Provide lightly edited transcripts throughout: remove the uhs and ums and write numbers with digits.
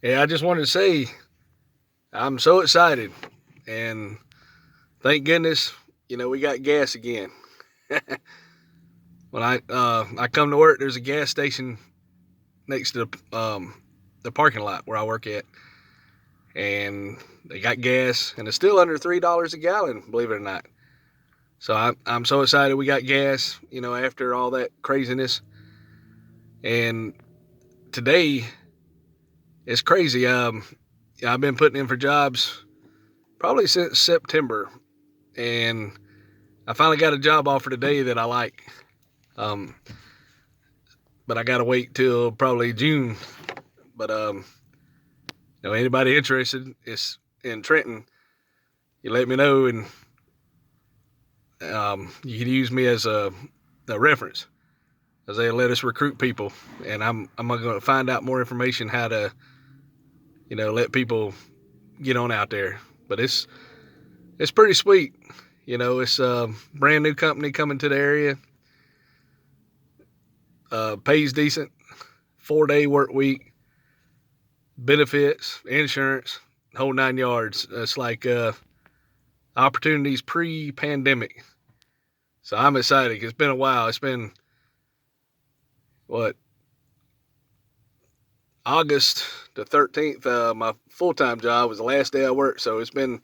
Yeah, I just wanted to say I'm so excited, and thank goodness, we got gas again. When I come to work, there's a gas station next to the parking lot where I work at, and they got gas, and it's still under $3 a gallon, believe it or not. So I'm so excited we got gas, after all that craziness. And today it's crazy. I've been putting in for jobs probably since September, and I finally got a job offer today that I like. Um, but I got to wait till probably June. But anybody interested is in Trenton, you let me know, and you can use me as a reference, as they let us recruit people, and I'm going to find out more information how to let people get on out there. But it's pretty sweet. It's a brand new company coming to the area. Pays decent, 4-day work week, benefits, insurance, whole 9 yards. It's like opportunities pre-pandemic. So I'm excited. It's been a while. It's been what, August the 13th. My full-time job was the last day I worked. So it's been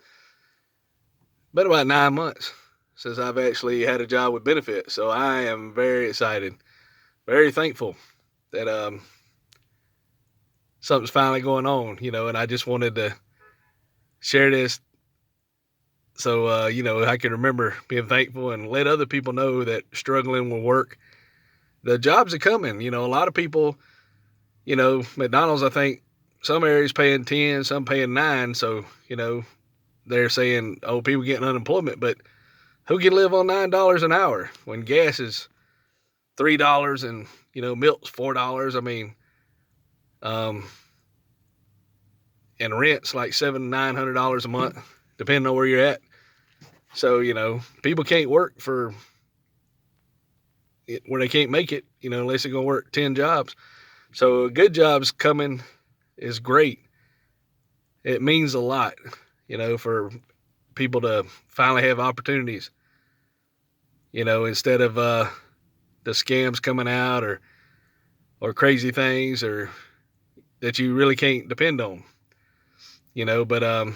about 9 months since I've actually had a job with benefits. So I am very excited, very thankful that something's finally going on. And I just wanted to share this so I can remember being thankful and let other people know that struggling with work, the jobs are coming. A lot of people, McDonald's, I think some areas paying 10, some paying 9. So they're saying, oh, people getting unemployment, but who can live on $9 an hour when gas is $3 and milk's $4? I mean, um, and rent's like $700-900 a month, depending on where you're at. So people can't work for where they can't make it, unless they're gonna work 10 jobs. So a good job's coming is great. It means a lot, for people to finally have opportunities. Instead of the scams coming out or crazy things or that you really can't depend on. But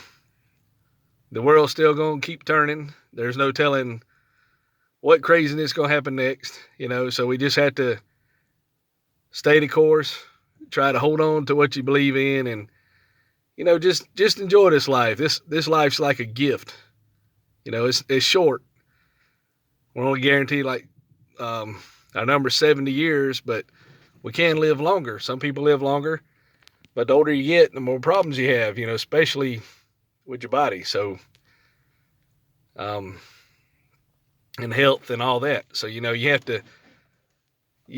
the world's still gonna keep turning. There's no telling what craziness is gonna happen next. So we just have to stay the course, try to hold on to what you believe in, and just enjoy this life. This life's like a gift. It's short. We're only guaranteed like our number 70 years, but we can live longer. Some people live longer, but the older you get, the more problems you have. Especially with your body. So, um, and health and all that. So you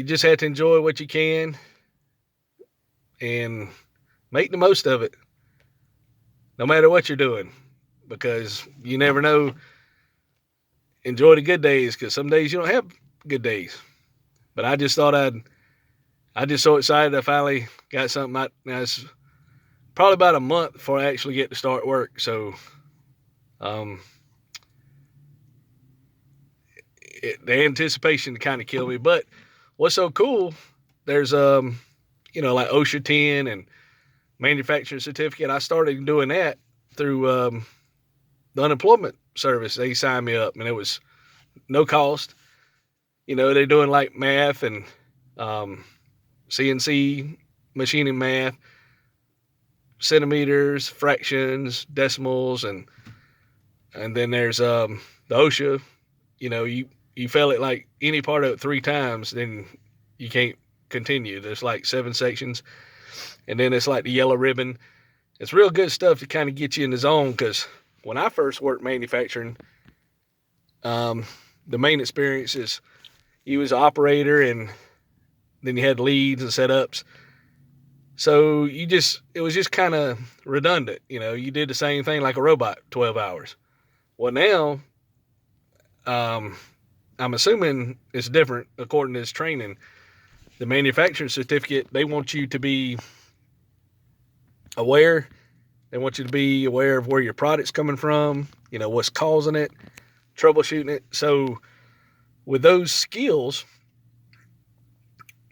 just have to enjoy what you can and make the most of it, no matter what you're doing, because you never know. Enjoy the good days, because some days you don't have good days. But I just thought I just so excited I finally got something out. Now it's probably about a month before I actually get to start work. So, um, the anticipation kind of killed me. But what's so cool? There's like OSHA 10 and manufacturing certificate. I started doing that through the unemployment service. They signed me up, and it was no cost. They're doing like math and um, CNC machining math, centimeters, fractions, decimals, and then there's the OSHA. You fail it like any part of it 3 times, then you can't continue. There's like 7 sections, and then it's like the yellow ribbon. It's real good stuff to kind of get you in the zone, because when I first worked manufacturing, um, the main experience is you was an operator, and then you had leads and setups. So it was just kind of redundant. You did the same thing like a robot, 12 hours. Well, now, um, I'm assuming it's different according to this training. The manufacturing certificate, they want you to be aware. They want you to be aware of where your product's coming from, what's causing it, troubleshooting it. So with those skills,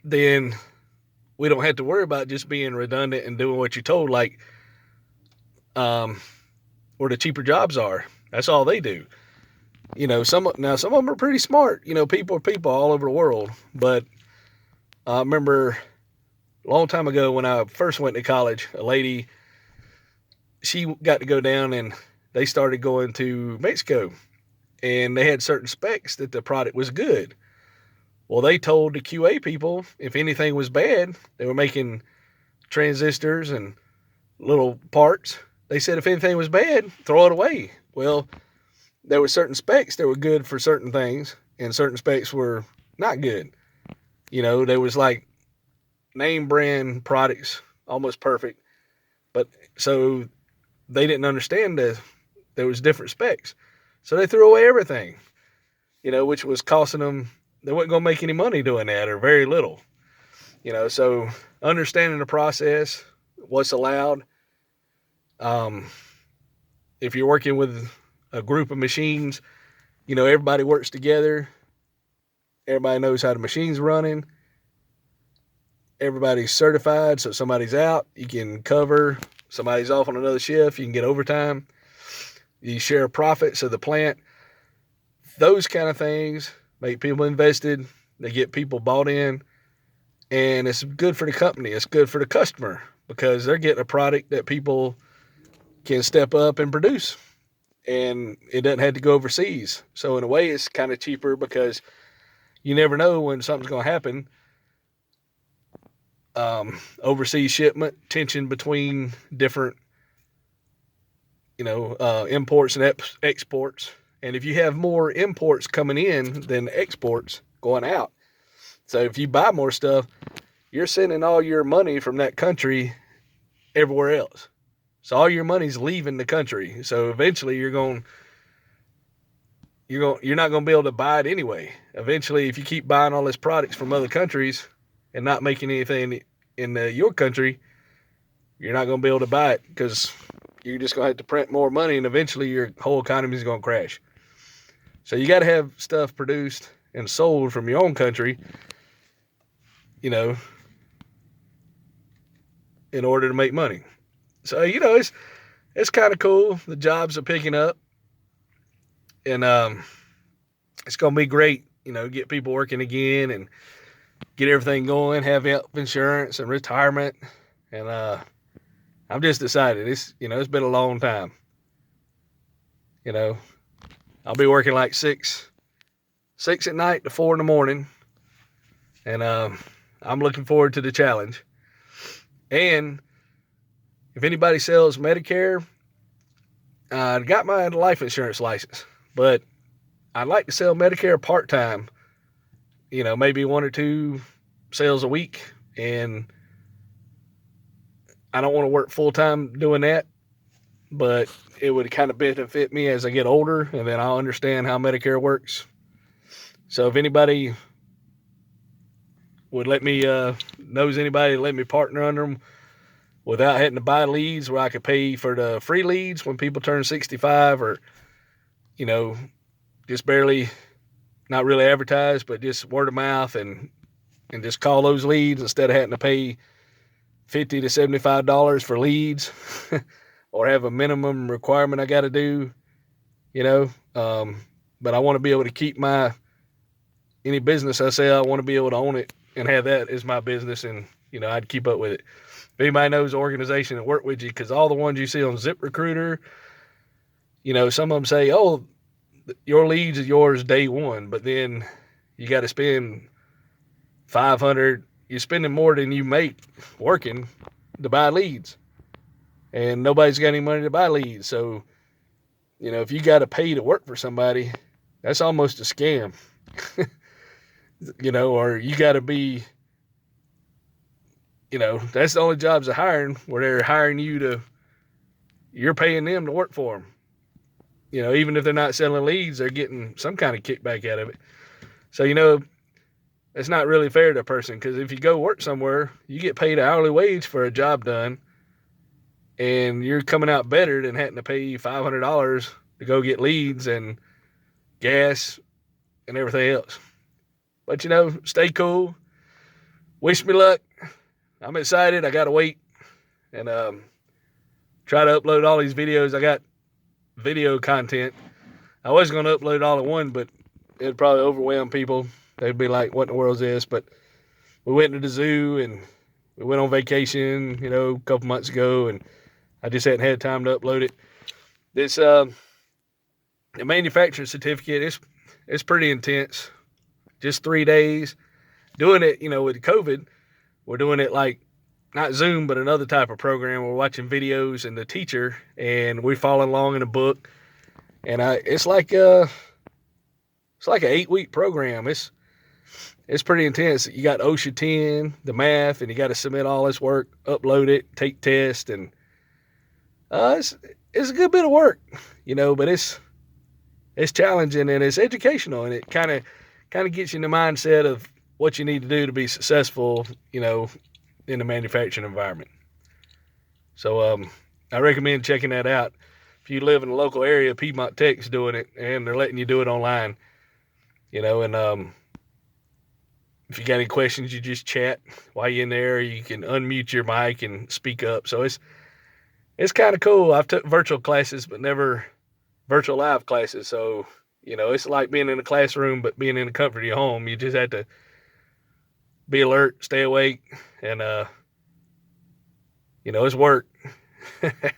then we don't have to worry about just being redundant and doing what you're told, like where the cheaper jobs are. That's all they do. Some of them are pretty smart. People are people all over the world. But I remember a long time ago when I first went to college, a lady, she got to go down and they started going to Mexico, and they had certain specs that the product was good. Well, they told the QA people if anything was bad, they were making transistors and little parts. They said if anything was bad, throw it away. Well, there were certain specs that were good for certain things, and certain specs were not good. There was like name brand products, almost perfect. But so they didn't understand that there was different specs. So they threw away everything, which was costing them, they weren't going to make any money doing that, or very little. So understanding the process, what's allowed. If you're working with a group of machines, everybody works together. Everybody knows how the machine's running. Everybody's certified, so if somebody's out, you can cover. Somebody's off on another shift, you can get overtime. You share a profit, so the plant, those kind of things make people invested. They get people bought in, and it's good for the company. It's good for the customer because they're getting a product that people can step up and produce, and it doesn't have to go overseas. So in a way, it's kind of cheaper because you never know when something's going to happen. Overseas shipment, tension between different, imports and exports. And if you have more imports coming in than exports going out, so if you buy more stuff, you're sending all your money from that country everywhere else. So all your money's leaving the country. So eventually you're not going to be able to buy it anyway. Eventually, if you keep buying all these products from other countries and not making anything in your country, you're not going to be able to buy it because you're just going to have to print more money, and eventually your whole economy is going to crash. So you got to have stuff produced and sold from your own country, in order to make money. So, it's kind of cool. The jobs are picking up, and it's going to be great, get people working again and get everything going, have health insurance and retirement. And I'm just excited. It's been a long time. I'll be working like 6 at night to 4 in the morning. And I'm looking forward to the challenge. And if anybody sells Medicare, I got my life insurance license, but I'd like to sell Medicare part-time, maybe 1 or 2 sales a week. And I don't want to work full-time doing that, but it would kind of benefit me as I get older, and then I'll understand how Medicare works. So if anybody would knows anybody to let me partner under them without having to buy leads, where I could pay for the free leads when people turn 65, or, just barely, not really advertise, but just word of mouth and just call those leads instead of having to pay $50 to $75 for leads or have a minimum requirement I got to do, but I want to be able to keep any business I sell, I want to be able to own it and have that as my business, and, I'd keep up with it. If anybody knows the organization that work with you, because all the ones you see on ZipRecruiter, some of them say, oh, your leads is yours day one, but then you got to spend $500. You're spending more than you make working to buy leads, and nobody's got any money to buy leads. So, if you got to pay to work for somebody, that's almost a scam, or you got to be, that's the only jobs they're hiring, where they're hiring you're paying them to work for them. Even if they're not selling leads, they're getting some kind of kickback out of it. So, it's not really fair to a person, because if you go work somewhere, you get paid an hourly wage for a job done. and you're coming out better than having to pay $500 to go get leads and gas and everything else. But stay cool. Wish me luck. I'm excited. I gotta wait and try to upload all these videos. I got video content. I was gonna upload all at one, but it'd probably overwhelm people. They'd be like, "What in the world is this?" But we went to the zoo and we went on vacation, a couple months ago, and I just hadn't had time to upload it. This the manufacturing certificate, it's pretty intense. Just 3 days doing it. With COVID, we're doing it like not Zoom, but another type of program. We're watching videos and the teacher, and we're following along in a book. And it's like an 8-week program. It's pretty intense. You got OSHA 10, the math, and you got to submit all this work, upload it, take tests, and it's a good bit of work, but it's challenging and it's educational, and it kind of gets you in the mindset of what you need to do to be successful, in the manufacturing environment. So I recommend checking that out. If you live in the local area, Piedmont Tech's doing it, and they're letting you do it online, and if you got any questions, you just chat while you're in there. You can unmute your mic and speak up. So it's kind of cool. I've took virtual classes, but never virtual live classes. So, it's like being in a classroom, but being in the comfort of your home. You just have to be alert, stay awake, and, it's work. But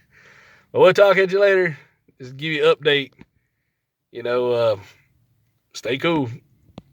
we'll talk at you later. Just give you an update. Stay cool.